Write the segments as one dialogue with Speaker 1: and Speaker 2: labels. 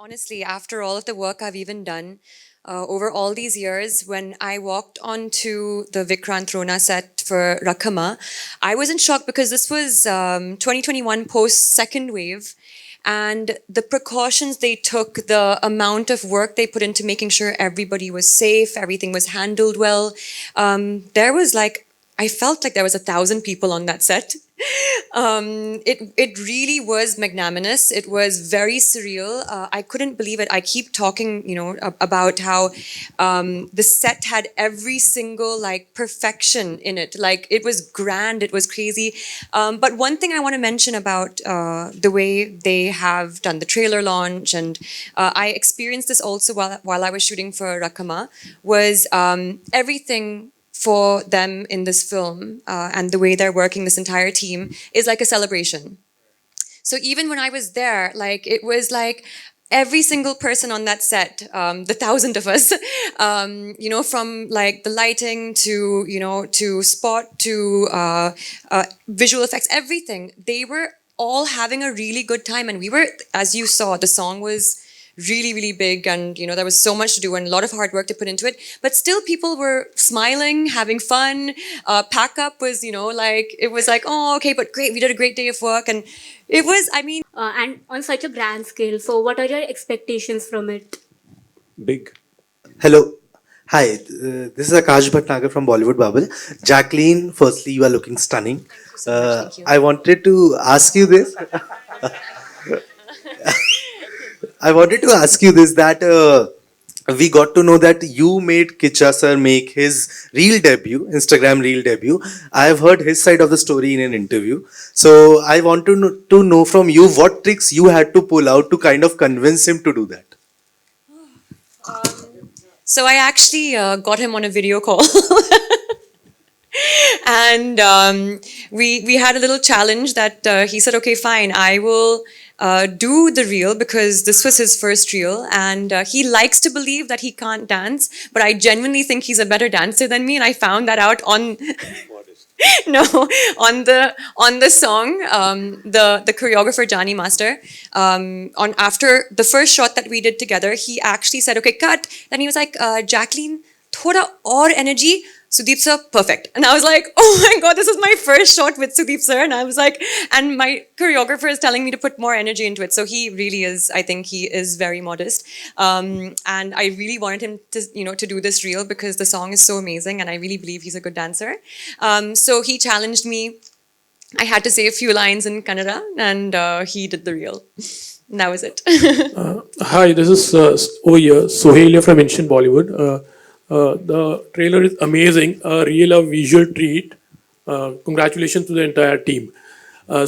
Speaker 1: Honestly, after all of the work I've even done over all these years, when I walked onto the Vikrant Rona set for 𝗂𝗗𝗃, I was in shock because this was 2021 post-second wave. And the precautions they took, the amount of work they put into making sure everybody was safe, everything was handled well. There was like, I felt like there was 1,000 people on that set. It really was magnanimous. It was very surreal. I couldn't believe it. I keep talking, about how the set had every single like perfection in it. Like it was grand. It was crazy. But one thing I want to mention about the way they have done the trailer launch, and I experienced this also while I was shooting for 𝗂𝗗𝗃, was everything for them in this film and the way they're working, this entire team, is like a celebration. So even when I was there, like it was like every single person on that set, the 1,000 of us, from like the lighting to, to spot to visual effects, everything, they were all having a really good time. And we were, as you saw, the song was really, really big, and there was so much to do and a lot of hard work to put into it. But still, people were smiling, having fun. Pack up was, it was like, oh, okay, but great, we did a great day of work, and it was,
Speaker 2: and on such a grand scale. So, what are your expectations from it?
Speaker 3: Big.
Speaker 4: Hello. Hi, this is 𝗂𝗽𝗃𝗃 from Bollywood Bubble. Jacqueline, firstly, you are looking stunning.
Speaker 1: Thank you so much. Thank you.
Speaker 4: I wanted to ask you this. That we got to know that you made Kichcha sir make his reel debut, Instagram reel debut. I have heard his side of the story in an interview. So I want to know from you what tricks you had to pull out to kind of convince him to do that.
Speaker 1: So I actually got him on a video call. And we had a little challenge that he said, okay, fine, I will do the reel because this was his first reel, and he likes to believe that he can't dance, but I genuinely think he's a better dancer than me, and I found that out on on the song, the choreographer Jani Master, on after the first shot that we did together, he actually said, okay, cut. Then he was like, Jacqueline, thoda aur energy. Sudeep sir, perfect. And I was like, oh my God, this is my first shot with Sudeep sir. And I was like, and my choreographer is telling me to put more energy into it. So he really is, I think he is very modest. And I really wanted him to, to do this reel because the song is so amazing and I really believe he's a good dancer. So he challenged me. I had to say a few lines in Kannada and he did the reel. And that was it.
Speaker 5: Hi, this is 𝗂𝗽𝗍𝗍 from Ancient Bollywood. The trailer is amazing, a real visual treat. Congratulations to the entire team.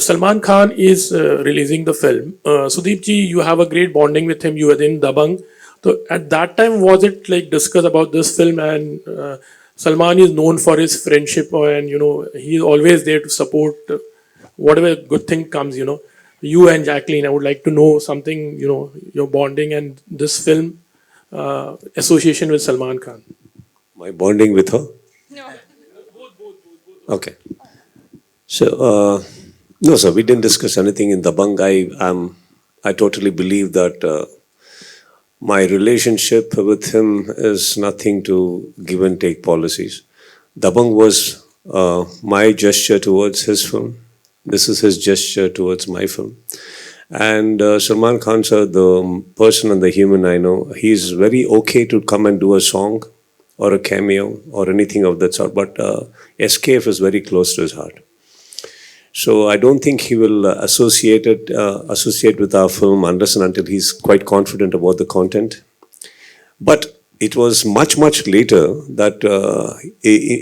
Speaker 5: Salman Khan is releasing the film. Sudeep ji, you have a great bonding with him. You were in Dabangg. So at that time, was it like discussed about this film? And Salman is known for his friendship, and he is always there to support whatever good thing comes. You and Jacqueline, I would like to know something. Your bonding and this film. Association with Salman Khan.
Speaker 3: My bonding with her?
Speaker 1: No.
Speaker 3: Okay. So, no, sir, we didn't discuss anything in Dabangg. I totally believe that my relationship with him is nothing to give and take policies. Dabangg was my gesture towards his film. This is his gesture towards my film. And Salman Khan sir, the person and the human I know, he's very okay to come and do a song or a cameo or anything of that sort. But SKF is very close to his heart. So I don't think he will associate with our film unless and until he's quite confident about the content. But it was much, much later that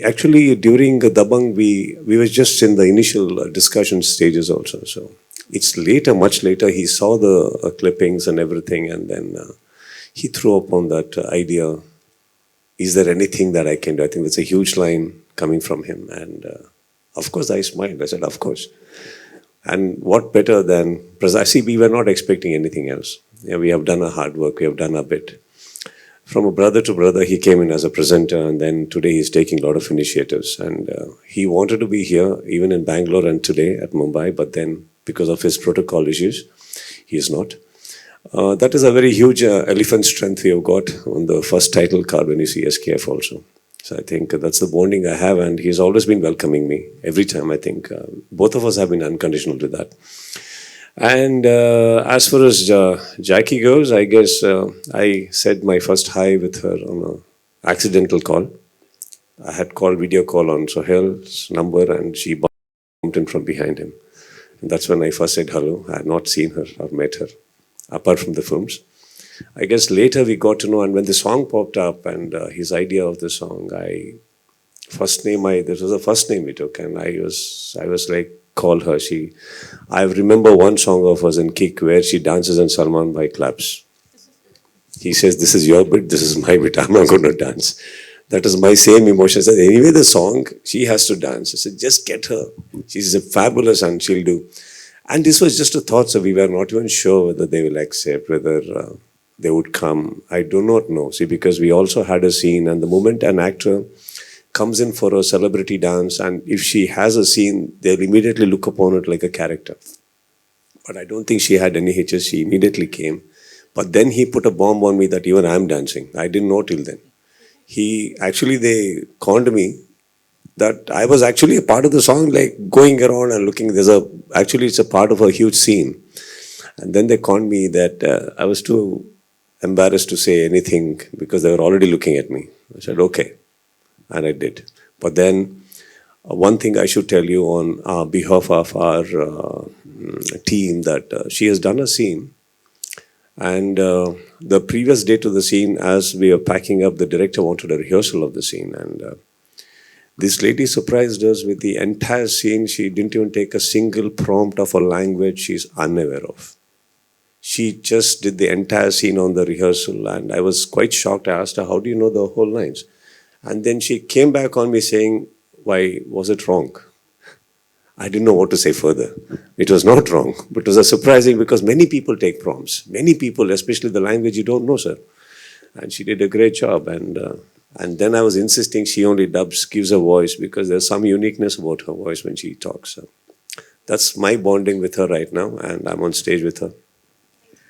Speaker 3: actually during Dabangg, we were just in the initial discussion stages also. So it's later, much later, he saw the clippings and everything, and then he threw up on that idea, is there anything that I can do? I think that's a huge line coming from him. And of course, I smiled. I said, of course. And what better than, precisely, we were not expecting anything else. Yeah, we have done our hard work, we have done our bit. From a brother to brother, he came in as a presenter, and then today he's taking a lot of initiatives. And he wanted to be here, even in Bangalore and today at Mumbai, but then because of his protocol issues, he is not. That is a very huge elephant strength we have got on the first title card when you see SKF also. So I think that's the bonding I have, and he's always been welcoming me every time. I think both of us have been unconditional to that. And as far as Jackie goes, I guess I said my first hi with her on an accidental call. I had called video call on Sohail's number, and she bumped in from behind him. And that's when I first said hello. I had not seen her or met her, apart from the films. I guess later we got to know, and when the song popped up and his idea of the song, this was the first name we took, and I was like, call her. I remember one song of hers in Kick where she dances and Salman Bhai claps. He says, this is your bit, this is my bit, I'm not going to dance. That is my same emotion. I said, anyway, the song, she has to dance. I said, just get her. She's fabulous and she'll do. And this was just a thought, so we were not even sure whether they will accept, whether they would come. I do not know. See, because we also had a scene, and the moment an actor comes in for a celebrity dance, and if she has a scene, they'll immediately look upon it like a character. But I don't think she had any hitches. She immediately came. But then he put a bomb on me that even I'm dancing. I didn't know till then. They conned me that I was actually a part of the song, like going around and looking. It's a part of a huge scene. And then they conned me that I was too embarrassed to say anything because they were already looking at me. I said, okay. And I did. But then one thing I should tell you on behalf of our team, that she has done a scene. And the previous day to the scene, as we were packing up, the director wanted a rehearsal of the scene. And this lady surprised us with the entire scene. She didn't even take a single prompt of a language she's unaware of. She just did the entire scene on the rehearsal, and I was quite shocked. I asked her, how do you know the whole lines? And then she came back on me saying, why was it wrong? I didn't know what to say further. It was not wrong, but it was surprising because many people take prompts. Many people, especially the language you don't know, sir. And she did a great job. And then I was insisting she only gives a voice because there's some uniqueness about her voice when she talks. So that's my bonding with her right now, and I'm on stage with her.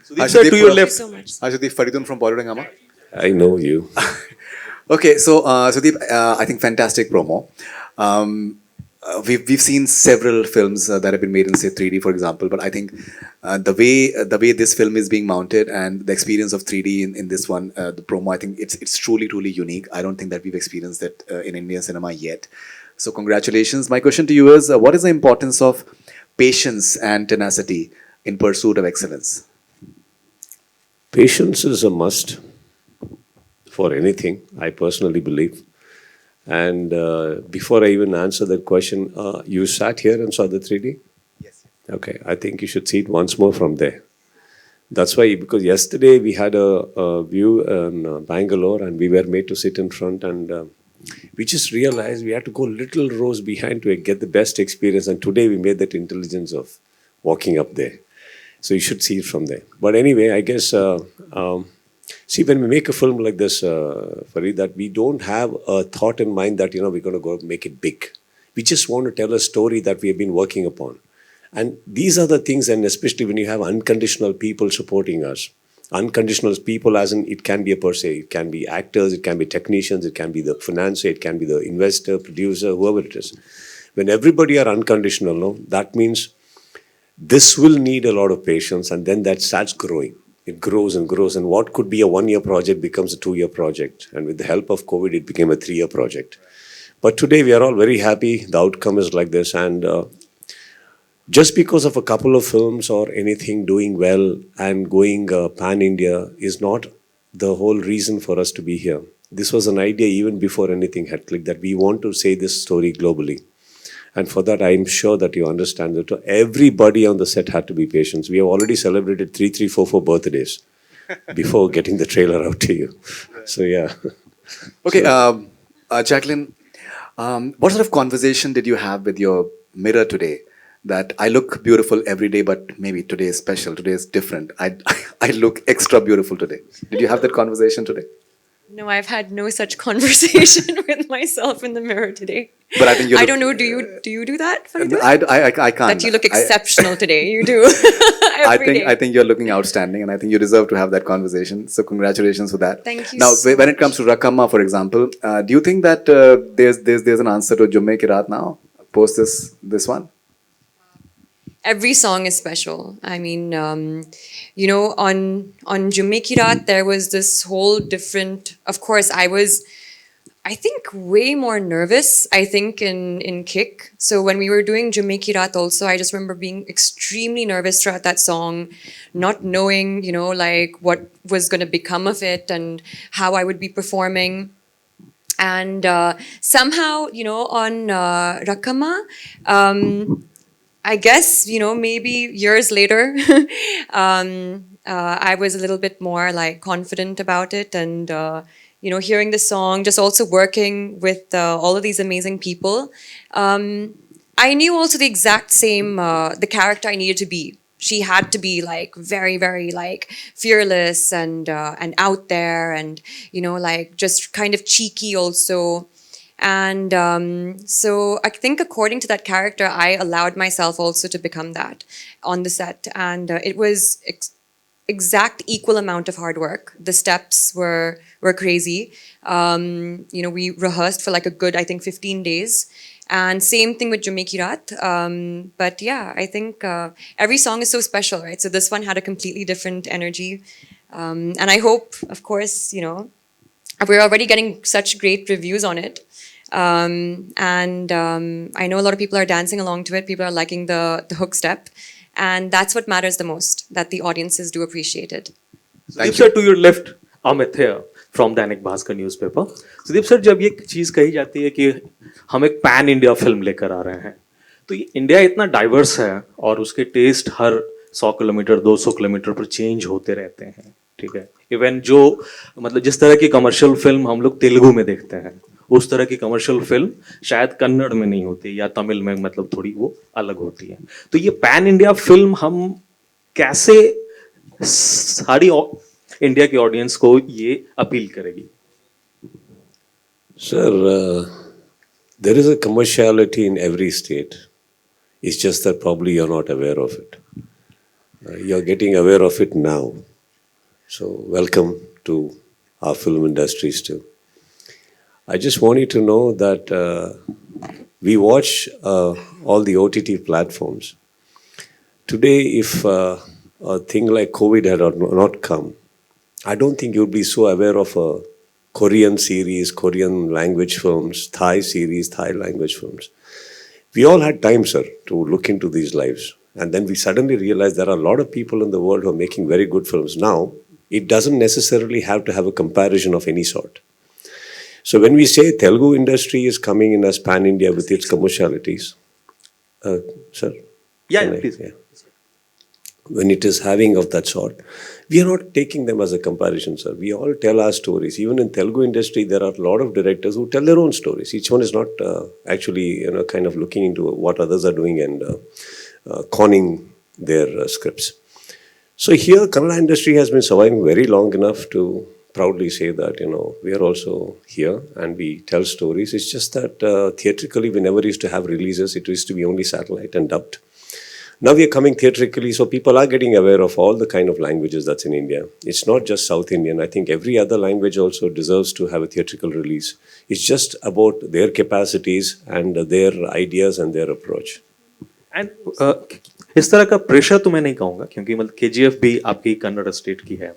Speaker 6: Sudeep, sir, to your left.
Speaker 1: so much.
Speaker 6: Sudeep Faridun from Bollywood Hangama.
Speaker 3: I know you.
Speaker 6: Okay, so Sudeep, I think fantastic promo. We've seen several films that have been made in, say, 3D, for example. But I think the way this film is being mounted and the experience of 3D in this one, the promo, I think it's truly unique. I don't think that we've experienced that in Indian cinema yet. So congratulations. My question to you is, what is the importance of patience and tenacity in pursuit of excellence?
Speaker 3: Patience is a must for anything, I personally believe. And before I even answer that question, you sat here and saw the 3D?
Speaker 6: Yes.
Speaker 3: Okay, I think you should see it once more from there. That's why, because yesterday we had a view in Bangalore and we were made to sit in front, and we just realized we had to go little rows behind to get the best experience. And today we made that intelligence of walking up there. So you should see it from there. But anyway, I guess, see, when we make a film like this, Farid, that we don't have a thought in mind that, we're going to go make it big. We just want to tell a story that we have been working upon. And these are the things, and especially when you have unconditional people supporting us. Unconditional people, as in, it can be a per se, it can be actors, it can be technicians, it can be the financier, it can be the investor, producer, whoever it is. When everybody are unconditional, no, that means this will need a lot of patience, and then that starts growing. It grows and grows, and what could be a 1-year project becomes a 2-year project. And with the help of COVID, it became a 3-year project. But today we are all very happy. The outcome is like this. And just because of a couple of films or anything doing well and going pan-India is not the whole reason for us to be here. This was an idea even before anything had clicked, that we want to say this story globally. And for that, I'm sure that you understand that everybody on the set had to be patient. We have already celebrated 3, 3, 4 birthdays before getting the trailer out to you. So, yeah.
Speaker 6: Okay, Jacqueline, what sort of conversation did you have with your mirror today? That I look beautiful every day, but maybe today is special, today is different. I look extra beautiful today. Did you have that conversation today?
Speaker 1: No, I've had no such conversation with myself in the mirror today.
Speaker 6: But I think you're
Speaker 1: I don't know. Do you do that? Faridun?
Speaker 6: I can't.
Speaker 1: That you look
Speaker 6: I-
Speaker 1: exceptional today. You do.
Speaker 6: I
Speaker 1: Every day.
Speaker 6: think you're looking outstanding, and I think you deserve to have that conversation. So congratulations for that.
Speaker 1: Thank you
Speaker 6: Now,
Speaker 1: so
Speaker 6: when it comes to 𝗏𝗻𝗃, for example, do you think that there's an answer to 𝗵𝗚 𝗓𝗃 now post this one?
Speaker 1: Every song is special. I mean, you know, on 𝗵𝗚 𝗓𝗃, there was this whole different. Of course, I think, way more nervous, I think, in Kick. So when we were doing 𝗵𝗚 𝗓𝗃 also, I just remember being extremely nervous throughout that song, not knowing, you know, like what was going to become of it and how I would be performing. And somehow, you know, on 𝗏𝗻𝗃, I guess, you know, maybe years later, I was a little bit more like confident about it and, you know, hearing the song, just also working with all of these amazing people. I knew also the exact same, the character I needed to be. She had to be like very, very like fearless and out there and, you know, like just kind of cheeky also. And so I think according to that character, I allowed myself also to become that on the set. And it was exact equal amount of hard work. The steps were crazy. You know, we rehearsed for like a good, I think, 15 days. And same thing with 𝗵𝗚 𝗓𝗃. But yeah, I think every song is so special, right? So this one had a completely different energy. And I hope, of course, you know, we're already getting such great reviews on it. And I know a lot of people are dancing along to it. People are liking the hook step. And that's what matters the most, that the audiences do appreciate it.
Speaker 7: Sudeep sir, to your left, Amit here from Dainik Bhaskar newspaper. Sudeep sir, जब ये चीज़ कही जाती है कि हम एक pan India film लेकर आ रहे हैं, तो ये इंडिया इतना डाइवर्स है और उसके टेस्ट हर 100 किलोमीटर 200 किलोमीटर पर चेंज होते रहते हैं, ठीक है. इवन जो मतलब जिस तरह की कमर्शियल फिल्म हम लोग तेलुगु में देखते हैं, उस तरह की कमर्शियल फिल्म शायद कन्नड़ में नहीं होती या तमिल में, मतलब थोड़ी वो अलग होती है. तो ये पैन इंडिया फिल्म हम कैसे सारी इंडिया की ऑडियंस को ये अपील करेगी?
Speaker 3: Sir, there is a commerciality in every state. It's just that probably you're not aware of it. You're getting aware of it now. So welcome to our film industries too. I just want you to know that we watch all the OTT platforms. Today, if a thing like COVID had not come, I don't think you'd be so aware of a Korean series, Korean language films, Thai series, Thai language films. We all had time, sir, to look into these lives. And then we suddenly realized there are a lot of people in the world who are making very good films. Now, it doesn't necessarily have to have a comparison of any sort. So when we say Telugu industry is coming in as pan-India with its commercialities, sir?
Speaker 7: Yeah, please.
Speaker 3: Yeah. When it is having of that sort, we are not taking them as a comparison, sir. We all tell our stories. Even in Telugu industry, there are a lot of directors who tell their own stories. Each one is not actually, you know, kind of looking into what others are doing and conning their scripts. So here, Kannada industry has been surviving very long enough to proudly say that, you know, we are also here and we tell stories. It's just that theatrically, we never used to have releases. It used to be only satellite and dubbed. Now we are coming theatrically, so people are getting aware of all the kind of languages that's in India. It's not just South Indian. I think every other language also deserves to have a theatrical release. It's just about their capacities and their ideas and their approach.
Speaker 7: And इस तरह का pressure तो मैं नहीं कहूँगा, क्योंकि मतलब KGF भी आपकी कन्नड़ स्टेट की है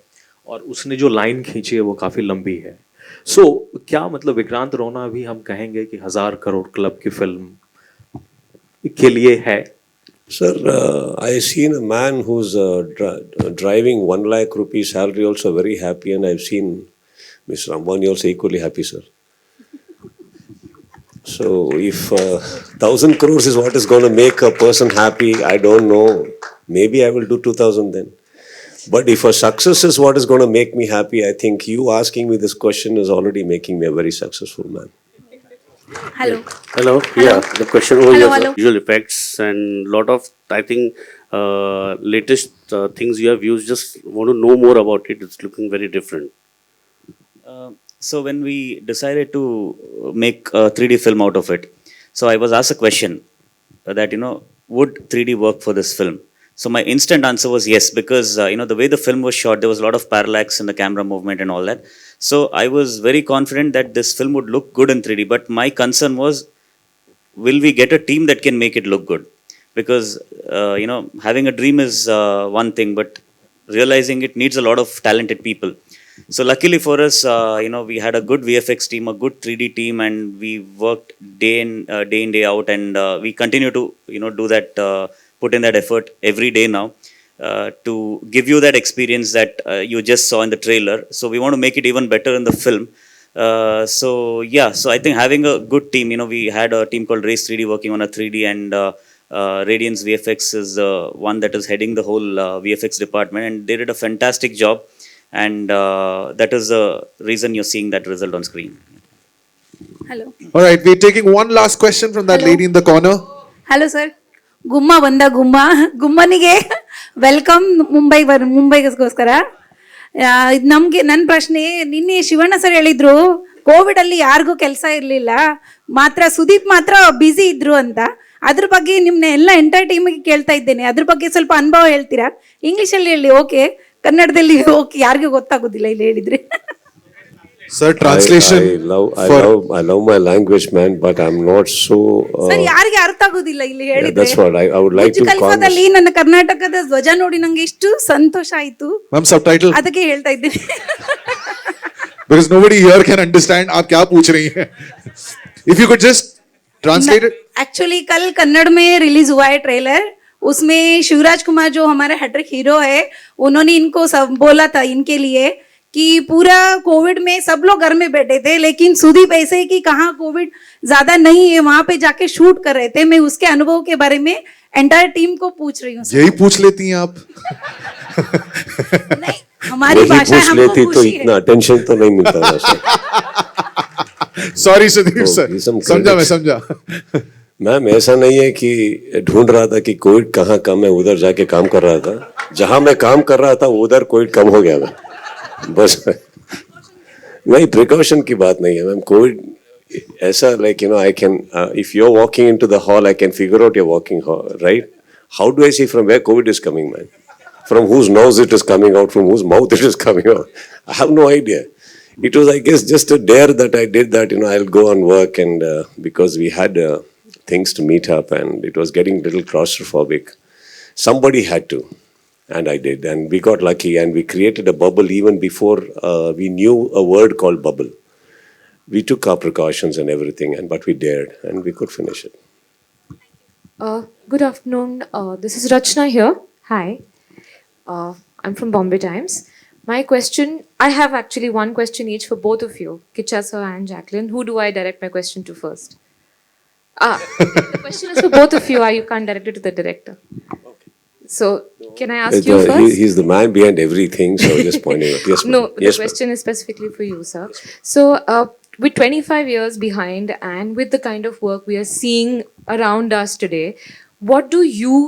Speaker 7: और उसने जो लाइन खींची है वो काफी लंबी है. So क्या मतलब विक्रांत रोना भी हम कहेंगे कि 1000 करोड़ क्लब की फिल्म के लिए है?
Speaker 3: Sir, I've seen a man who's driving 1 lakh rupees salary also very happy, and I've seen Mr. Ambani also equally happy, sir. So if 1,000 crores is what is going to make a person happy, I don't know. Maybe I will do 2,000 then. But if a success is what is going to make me happy, I think you asking me this question is already making me a very successful man.
Speaker 2: Hello.
Speaker 8: Hello. Yeah, the question over here, sir. Visual effects and lot of, I think, latest things you have used. Just want to know more about it. It's looking very different.
Speaker 9: So when we decided to make a 3D film out of it, so I was asked a question that, would 3D work for this film? So my instant answer was yes, because, the way the film was shot, there was a lot of parallax in the camera movement and all that. So I was very confident that this film would look good in 3D, but my concern was, will we get a team that can make it look good? Because, having a dream is one thing, but realizing it needs a lot of talented people. So luckily for us, we had a good VFX team, a good 3D team, and we worked day in, day out, and we continue to, do that, put in that effort every day now to give you that experience that you just saw in the trailer. So we want to make it even better in the film. So I think having a good team, we had a team called Race 3D working on a 3D, and Radiance VFX is one that is heading the whole VFX department, and they did a fantastic job. And that is the reason you're seeing that result on screen.
Speaker 10: Hello.
Speaker 11: All right, we're taking one last question from that lady in the corner.
Speaker 10: Hello, sir. Gumma banda gumma. Gummanige welcome ಮುಂಬೈಗೋಸ್ಕರ ನಮಗೆ ನನ್ನ ಪ್ರಶ್ನೆ ನಿನ್ನೆ Shivanna sir ಹೇಳಿದ್ರು Covid ಅಲ್ಲಿ ಯಾರಿಗೂ ಕೆಲಸ ಇರಲಿಲ್ಲ ಮಾತ್ರ ಸುದೀಪ್ ಮಾತ್ರ ಬ್ಯುಸಿ ಇದ್ರು ಅಂತ ಅದ್ರ ಬಗ್ಗೆ ನಿಮ್ಮನ್ನ ಎಲ್ಲ ಎಂಟೈರ್ ಟೀಮಿಗೆ ಕೇಳ್ತಾ ಇದ್ದೇನೆ ಅದ್ರ ಬಗ್ಗೆ ಸ್ವಲ್ಪ ಅನುಭವ ಹೇಳ್ತೀರಾ ಇಂಗ್ಲಿಷಲ್ಲಿ ಹೇಳಿ ಓಕೆ ಕನ್ನಡದಲ್ಲಿ ಓಕೆ ಯಾರಿಗೂ ಗೊತ್ತಾಗೋದಿಲ್ಲ ಇಲ್ಲಿ ಹೇಳಿದ್ರೆ
Speaker 11: Sir, translation.
Speaker 3: I love my language, man, but I'm not so.
Speaker 10: Sir ಯಾರಿಗೆ ಅರ್ಥ ಆಗೋದಿಲ್ಲ ಇಲ್ಲಿ ಹೇಳಿದ್ರೆ
Speaker 3: That's what I would like to.
Speaker 10: ಕಲ್ಪದಲ್ಲಿ ನನ್ನ ಕರ್ನಾಟಕದ ಧ್ವಜ ನೋಡಿ ನಂಗೆ ಎಷ್ಟು ಸಂತೋಷ ಆಯ್ತು.
Speaker 11: Ma'am, subtitle.
Speaker 10: ಅದಕ್ಕೆ ಹೇಳ್ತಾ ಇದ್ದೀನಿ.
Speaker 11: Because nobody here can understand आप क्या पूछ रही हैं. If you could just translate it.
Speaker 10: Actually कल कन्नड़ में रिलीज हुआ है ट्रेलर. उसमें शिवराज कुमार जो हमारे हैट्रिक हीरो है उन्होंने इनको सब बोला था इनके लिए कि पूरा कोविड में सब लोग घर में बैठे थे लेकिन सुदीप ऐसे कि कहाँ कोविड ज्यादा नहीं है वहां पे जाके शूट कर रहे थे मैं उसके अनुभव के बारे में एंटायर टीम को पूछ रही हूँ
Speaker 11: यही पूछ लेती हैं आप
Speaker 10: नहीं हमारी भाषा हमको
Speaker 3: लेती तो
Speaker 10: खुशी
Speaker 3: इतना
Speaker 10: है
Speaker 3: अटेंशन तो नहीं मिलता था
Speaker 11: सॉरी सुदीप सर समझा मैं समझा
Speaker 3: मैम ऐसा नहीं है कि ढूंढ रहा था कि कोविड कहाँ कम है उधर जाके काम कर रहा था जहां मैं काम कर रहा था उधर कोविड कम हो गया था बस नहीं प्रिकॉशन की बात नहीं है मैम कोविड ऐसा like I can if you are walking into the hall I can figure out your walking right how do I see from where Covid is coming man from whose nose it is coming out from whose mouth it is coming out I have no idea it was I guess just a dare that I did that I'll go and work and because we had things to meet up and it was getting a little claustrophobic somebody had to and I did and we got lucky and we created a bubble even before we knew a word called bubble we took our precautions and everything but we dared and we could finish it.
Speaker 12: Good afternoon, this is Rachna here. Hi, I'm from Bombay Times. My question, I have actually one question each for both of you, Kichcha sir and Jacqueline. Who do I direct my question to first? The question is for both of you. You can't direct it to the director. So, can I ask you first?
Speaker 3: He's the man behind everything, so just pointing out. Yes,
Speaker 12: No,
Speaker 3: yes,
Speaker 12: the question is specifically for you, sir. So, with 25 years behind and with the kind of work we are seeing around us today, what do you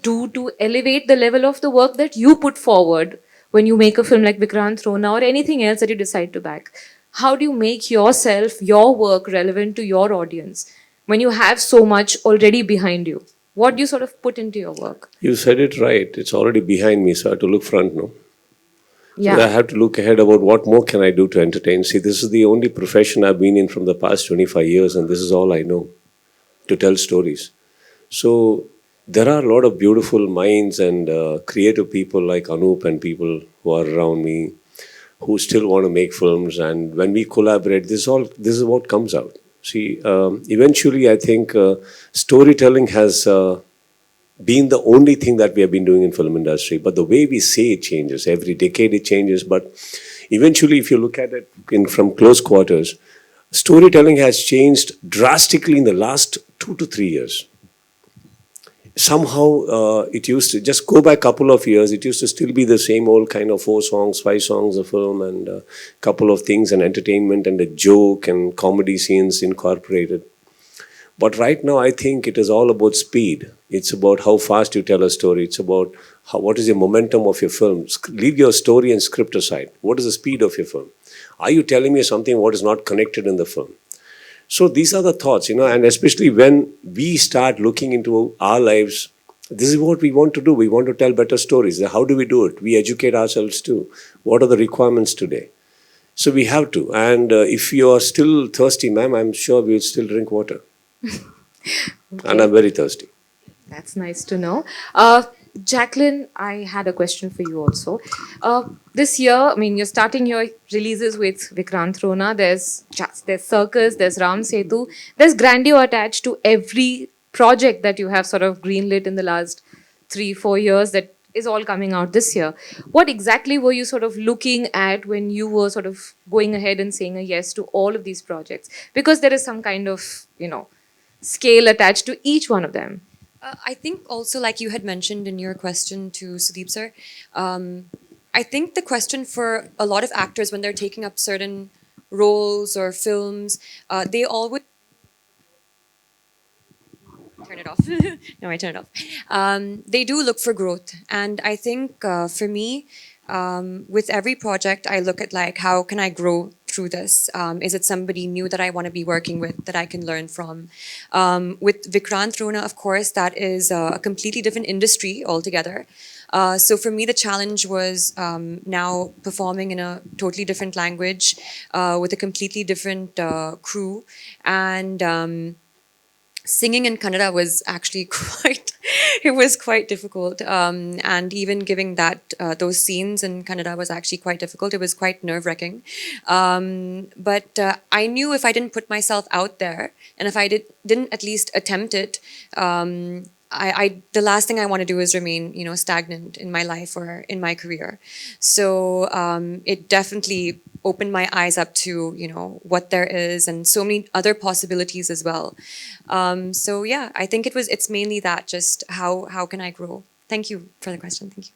Speaker 12: do to elevate the level of the work that you put forward when you make a film like Vikrant Rona or anything else that you decide to back? How do you make yourself, your work relevant to your audience when you have so much already behind you? What do you sort of put into your work?
Speaker 3: You said it right. It's already behind me, so I have to look front, no?
Speaker 12: Yeah.
Speaker 3: So I have to look ahead about what more can I do to entertain. See, this is the only profession I've been in from the past 25 years and this is all I know, to tell stories. So there are a lot of beautiful minds and creative people like Anup and people who are around me who still want to make films and when we collaborate, this is what comes out. See, eventually I think storytelling has been the only thing that we have been doing in film industry, but the way we say it changes. Every decade it changes, but eventually if you look at it from close quarters, storytelling has changed drastically in the last 2 to 3 years. Somehow it used to just go back a couple of years, it used to still be the same old kind of 4 songs, 5 songs a film and a couple of things and entertainment and a joke and comedy scenes incorporated. But right now I think it is all about speed. It's about how fast you tell a story. It's about what is the momentum of your film. Leave your story and script aside. What is the speed of your film? Are you telling me something what is not connected in the film? So these are the thoughts, and especially when we start looking into our lives, this is what we want to do. We want to tell better stories. How do we do it? We educate ourselves too. What are the requirements today? So we have to. And if you are still thirsty, ma'am, I'm sure we'll still drink water. And I'm very thirsty.
Speaker 12: That's nice to know. Jacqueline, I had a question for you also. This year, I mean, you're starting your releases with Vikrant Rona. There's 𝗙𝗃, there's 𝗵𝗵, there's grandeur attached to every project that you have sort of greenlit in the last 3-4 years that is all coming out this year. What exactly were you sort of looking at when you were sort of going ahead and saying a yes to all of these projects? Because there is some kind of, scale attached to each one of them.
Speaker 1: I think also, like you had mentioned in your question to Sudeep sir, I think the question for a lot of actors when they're taking up certain roles or films, they all would turn it off. No, I turn it off. They do look for growth. And I think for me, with every project, I look at like, how can I grow through this? Is it somebody new that I want to be working with, that I can learn from? With Vikrant Rona, of course, that is a completely different industry altogether. So for me, the challenge was now performing in a totally different language with a completely different crew. And singing in Kannada was actually quite difficult. And even giving those scenes in Kannada was actually quite difficult. It was quite nerve-wracking. But I knew if I didn't put myself out there, and if I didn't at least attempt it, the last thing I want to do is remain, stagnant in my life or in my career. So it definitely opened my eyes up to, what there is and so many other possibilities as well. So yeah, I think it's mainly that, just how can I grow? Thank you for the question. Thank you.